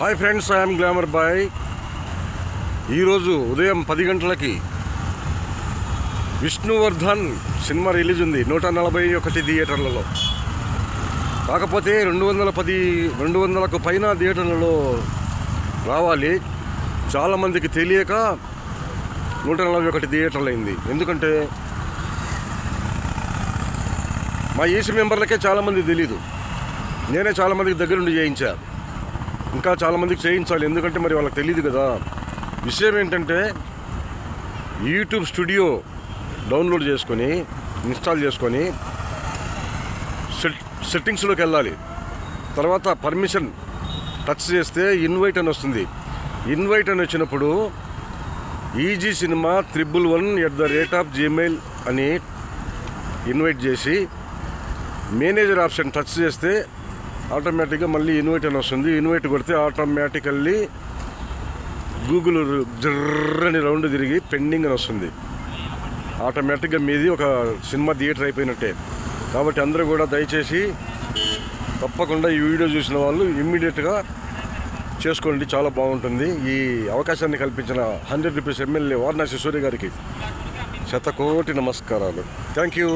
Hi friends, I'm glamour boy. ఈరోజు ఉదయం 10 గంటలకి విష్ణువర్ధన్ సినిమా రిలీజ్ ఉంది 141 థియేటర్లలో. కాకపోతే 200కు పైన థియేటర్లలో రావాలి. చాలామందికి తెలియక 141 థియేటర్లు అయింది. ఎందుకంటే మా ఈసీ మెంబర్లకే చాలామంది తెలీదు. నేనే చాలామందికి దగ్గర నుండి చేయించా. ఇంకా చాలామందికి చేయించాలి, ఎందుకంటే మరి వాళ్ళకి తెలియదు కదా. విషయం ఏంటంటే యూట్యూబ్ స్టూడియో డౌన్లోడ్ చేసుకొని ఇన్స్టాల్ చేసుకొని సెట్టింగ్స్లోకి వెళ్ళాలి. తర్వాత పర్మిషన్ టచ్ చేస్తే ఇన్వైట్ అని వస్తుంది. ఇన్వైట్ అని వచ్చినప్పుడు ఈజీ సినిమా 111@gmail అని ఇన్వైట్ చేసి మేనేజర్ ఆప్షన్ టచ్ చేస్తే ఆటోమేటిక్గా మళ్ళీ ఇన్వైట్ అని వస్తుంది. ఇన్వైట్ కొడితే ఆటోమేటికల్లీ గూగుల్ జర్రని రౌండ్ తిరిగి పెండింగ్ అని వస్తుంది. ఆటోమేటిక్గా మీది ఒక సినిమా థియేటర్ అయిపోయినట్టే. కాబట్టి అందరూ కూడా దయచేసి తప్పకుండా ఈ వీడియో చూసిన వాళ్ళు ఇమ్మీడియట్గా చేసుకోండి, చాలా బాగుంటుంది. ఈ అవకాశాన్ని కల్పించిన 100 రూపీస్ ఎమ్మెల్యే వారణాసి సూర్య గారికి 100 కోటి నమస్కారాలు. Thank you.